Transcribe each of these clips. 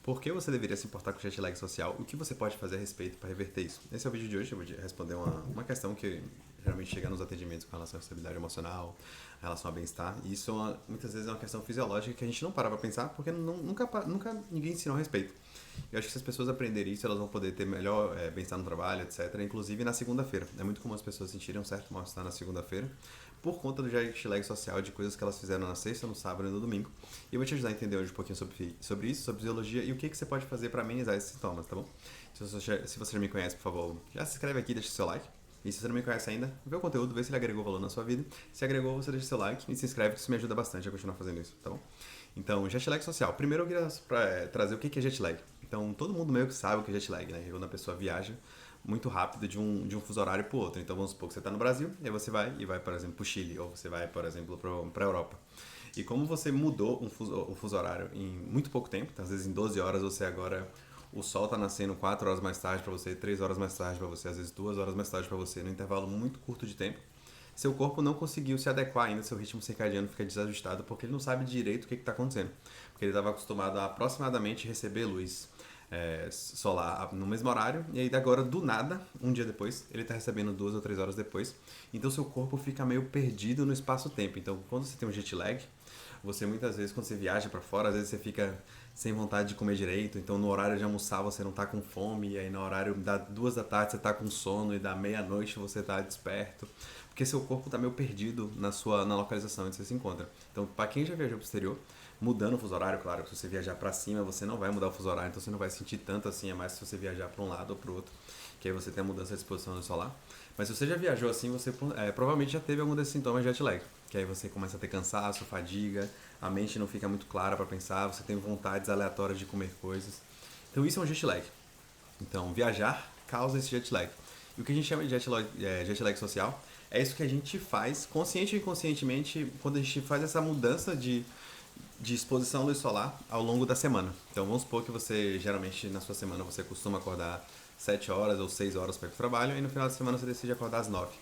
Por que você deveria se importar com o jet lag social? O que você pode fazer a respeito para reverter isso? Esse é o vídeo de hoje. Eu vou responder uma questão que geralmente chega nos atendimentos com relação à estabilidade emocional, em relação ao bem-estar. E isso muitas vezes é uma questão fisiológica que a gente não para pra pensar porque nunca ninguém ensinou a respeito. Eu acho que se as pessoas aprenderem isso, elas vão poder ter melhor bem-estar no trabalho, etc. Inclusive na segunda-feira. É muito comum as pessoas sentirem um certo mal-estar na segunda-feira por conta do jet lag social de coisas que elas fizeram na sexta, no sábado e no domingo. E eu vou te ajudar a entender hoje um pouquinho sobre isso, sobre fisiologia e o que você pode fazer para amenizar esses sintomas, tá bom? Se você já me conhece, por favor, já se inscreve aqui, deixa seu like. E se você não me conhece ainda, vê o conteúdo, vê se ele agregou valor na sua vida. Se agregou, você deixa seu like e se inscreve, que isso me ajuda bastante a continuar fazendo isso, tá bom? Então, jet lag social. Primeiro eu queria trazer o que é jet lag. Então, todo mundo meio que sabe o que é jet lag, né? Quando a pessoa viaja muito rápido de um fuso horário para o outro. Então, vamos supor que você está no Brasil, e aí você vai, por exemplo, para o Chile, ou você vai, por exemplo, para a Europa. E como você mudou o fuso horário em muito pouco tempo, então, às vezes em 12 horas você agora o sol está nascendo 4 horas mais tarde para você, 3 horas mais tarde para você, às vezes 2 horas mais tarde para você, num intervalo muito curto de tempo. Seu corpo não conseguiu se adequar ainda, seu ritmo circadiano fica desajustado porque ele não sabe direito o que está acontecendo. Porque ele estava acostumado a aproximadamente receber luz solar no mesmo horário, e aí agora do nada, um dia depois, ele está recebendo 2 ou 3 horas depois. Então seu corpo fica meio perdido no espaço-tempo. Então quando você tem um jet lag, você muitas vezes quando você viaja para fora, às vezes você fica sem vontade de comer direito, então no horário de almoçar você não tá com fome, e aí no horário das 2 da tarde você tá com sono, e da meia-noite você tá desperto, porque seu corpo tá meio perdido na localização onde você se encontra. Então, para quem já viajou pro exterior, mudando o fuso horário, claro, se você viajar para cima, você não vai mudar o fuso horário, então você não vai sentir tanto assim, é mais se você viajar para um lado ou para o outro, que aí você tem a mudança de exposição do solar. Mas se você já viajou assim, você provavelmente já teve algum desses sintomas de jet lag, que aí você começa a ter cansaço, fadiga, a mente não fica muito clara para pensar, você tem vontades aleatórias de comer coisas. Então isso é um jet lag. Então viajar causa esse jet lag. E o que a gente chama de jet lag social é isso que a gente faz consciente e inconscientemente quando a gente faz essa mudança de exposição à luz solar ao longo da semana. Então vamos supor que você geralmente na sua semana você costuma acordar 7 horas ou 6 horas para ir para o trabalho e no final da semana você decide acordar às 9.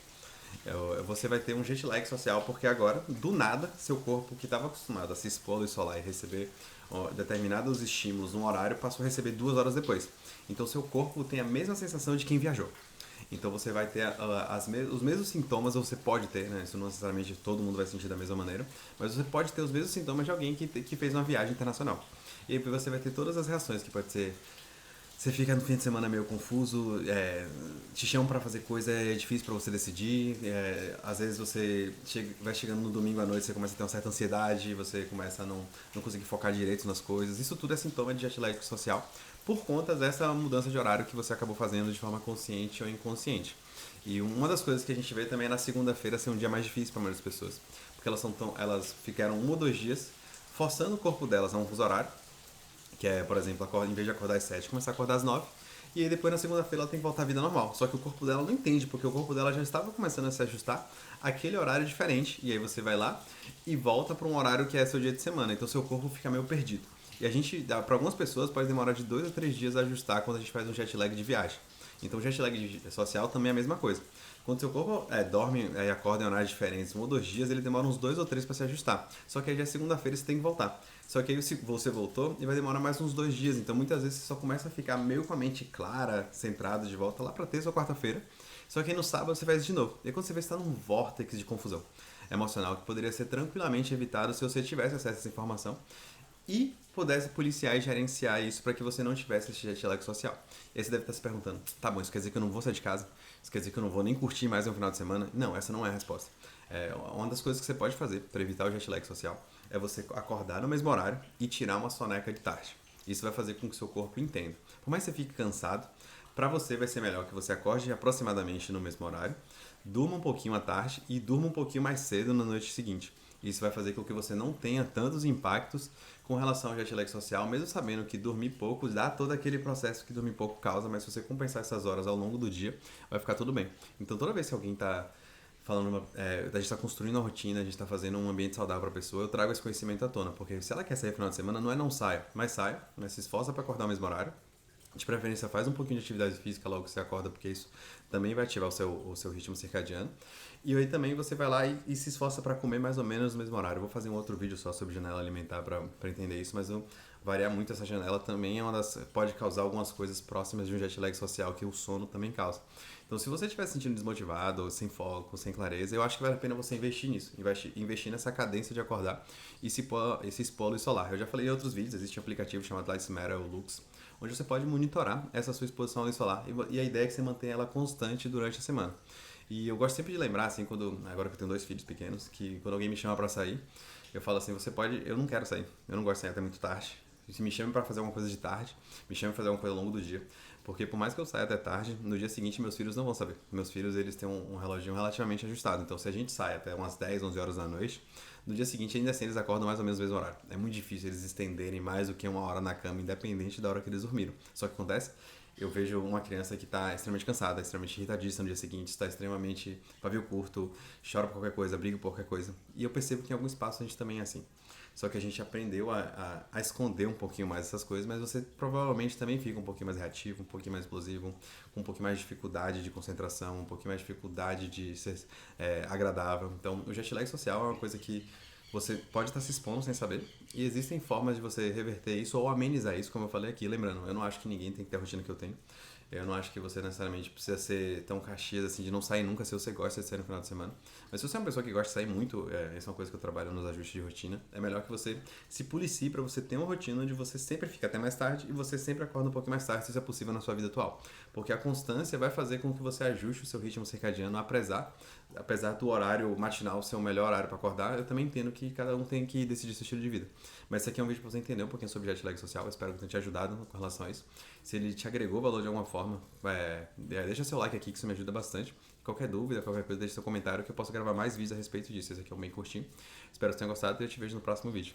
Você vai ter um jet lag social porque agora, do nada, seu corpo que estava acostumado a se expor à luz solar e receber determinados estímulos num horário passou a receber 2 horas depois. Então seu corpo tem a mesma sensação de quem viajou. Então você vai ter os mesmos sintomas, ou você pode ter, né? Isso não necessariamente todo mundo vai sentir da mesma maneira, mas você pode ter os mesmos sintomas de alguém que fez uma viagem internacional. E aí você vai ter todas as reações, que pode ser você fica no fim de semana meio confuso, te chamam pra fazer coisa, é difícil pra você decidir, às vezes você vai chegando no domingo à noite, você começa a ter uma certa ansiedade, você começa a não conseguir focar direito nas coisas. Isso tudo é sintoma de jet lag social por conta dessa mudança de horário que você acabou fazendo de forma consciente ou inconsciente. E uma das coisas que a gente vê também é na segunda-feira ser um dia mais difícil para a maioria das pessoas, porque elas ficaram 1 ou 2 dias forçando o corpo delas a um fuso horário, que é, por exemplo, em vez de acordar às 7, começar a acordar às 9. E aí depois na segunda-feira ela tem que voltar à vida normal. Só que o corpo dela não entende, porque o corpo dela já estava começando a se ajustar àquele horário diferente. E aí você vai lá e volta para um horário que é seu dia de semana. Então seu corpo fica meio perdido. E a gente, para algumas pessoas, pode demorar de 2 a 3 dias a ajustar quando a gente faz um jet lag de viagem. Então o jet lag social também é a mesma coisa. Quando seu corpo dorme e acorda em horários diferentes, 1 ou 2 dias, ele demora uns 2 ou 3 para se ajustar. Só que aí já é segunda-feira e você tem que voltar. Só que aí você voltou e vai demorar mais uns 2 dias. Então muitas vezes você só começa a ficar meio com a mente clara, centrada de volta lá para terça ou quarta-feira. Só que aí no sábado você faz isso de novo. E aí quando você vê, você está num vórtice de confusão emocional que poderia ser tranquilamente evitado se você tivesse acesso a essa informação e pudesse policiar e gerenciar isso para que você não tivesse esse jet lag social. E aí você deve estar se perguntando, tá bom, isso quer dizer que eu não vou sair de casa? Isso quer dizer que eu não vou nem curtir mais um final de semana? Não, essa não é a resposta. Uma das coisas que você pode fazer para evitar o jet lag social é você acordar no mesmo horário e tirar uma soneca de tarde. Isso vai fazer com que o seu corpo entenda. Por mais que você fique cansado, para você vai ser melhor que você acorde aproximadamente no mesmo horário, durma um pouquinho à tarde e durma um pouquinho mais cedo na noite seguinte. Isso vai fazer com que você não tenha tantos impactos com relação ao jet lag social, mesmo sabendo que dormir pouco dá todo aquele processo que dormir pouco causa, mas se você compensar essas horas ao longo do dia, vai ficar tudo bem. Então toda vez que alguém está falando, a gente está construindo uma rotina, a gente está fazendo um ambiente saudável para a pessoa, eu trago esse conhecimento à tona, porque se ela quer sair no final de semana, não saia, mas se esforça para acordar no mesmo horário. De preferência, faz um pouquinho de atividade física logo que você acorda, porque isso também vai ativar o seu ritmo circadiano. E aí também você vai lá e se esforça para comer mais ou menos no mesmo horário. Eu vou fazer um outro vídeo só sobre janela alimentar para entender isso, mas variar muito essa janela também pode causar algumas coisas próximas de um jet lag social que o sono também causa. Então, se você estiver se sentindo desmotivado, sem foco, sem clareza, eu acho que vale a pena você investir nisso. Investir nessa cadência de acordar e se expor à luz solar. Eu já falei em outros vídeos, existe um aplicativo chamado Light Matter ou Lux, onde você pode monitorar essa sua exposição à luz solar e a ideia é que você mantenha ela constante durante a semana. E eu gosto sempre de lembrar, assim, agora que eu tenho 2 filhos pequenos, que quando alguém me chama pra sair, eu falo assim, eu não quero sair, eu não gosto de sair até muito tarde. Se me chame pra fazer alguma coisa de tarde, me chame pra fazer alguma coisa ao longo do dia. Porque por mais que eu saia até tarde, no dia seguinte meus filhos não vão saber. Meus filhos, eles têm um reloginho relativamente ajustado. Então se a gente sai até umas 10, 11 horas da noite, no dia seguinte ainda assim eles acordam mais ou menos no mesmo horário. É muito difícil eles estenderem mais do que 1 hora na cama, independente da hora que eles dormiram. Só que acontece, eu vejo uma criança que está extremamente cansada, extremamente irritadíssima no dia seguinte, está extremamente pavio curto, chora por qualquer coisa, briga por qualquer coisa. E eu percebo que em algum espaço a gente também é assim. Só que a gente aprendeu a esconder um pouquinho mais essas coisas, mas você provavelmente também fica um pouquinho mais reativo, um pouquinho mais explosivo, com um pouquinho mais de dificuldade de concentração, um pouquinho mais de dificuldade de ser agradável. Então, o jet lag social é uma coisa que você pode estar se expondo sem saber, e existem formas de você reverter isso ou amenizar isso, como eu falei aqui. Lembrando, eu não acho que ninguém tem que ter a rotina que eu tenho. Eu não acho que você necessariamente precisa ser tão caxias assim de não sair nunca se você gosta de sair no final de semana. Mas se você é uma pessoa que gosta de sair muito, essa é uma coisa que eu trabalho nos ajustes de rotina, é melhor que você se policie para você ter uma rotina onde você sempre fica até mais tarde e você sempre acorda um pouquinho mais tarde, se isso é possível na sua vida atual. Porque a constância vai fazer com que você ajuste o seu ritmo circadiano, apesar do horário matinal ser o melhor horário para acordar. Eu também entendo que cada um tem que decidir seu estilo de vida. Mas esse aqui é um vídeo para você entender um pouquinho sobre jet lag social. Eu espero que tenha te ajudado com relação a isso. Se ele te agregou valor de alguma forma, deixa seu like aqui que isso me ajuda bastante. Qualquer dúvida, qualquer coisa, deixa seu comentário que eu posso gravar mais vídeos a respeito disso. Esse aqui é um bem curtinho. Espero que você tenha gostado e eu te vejo no próximo vídeo.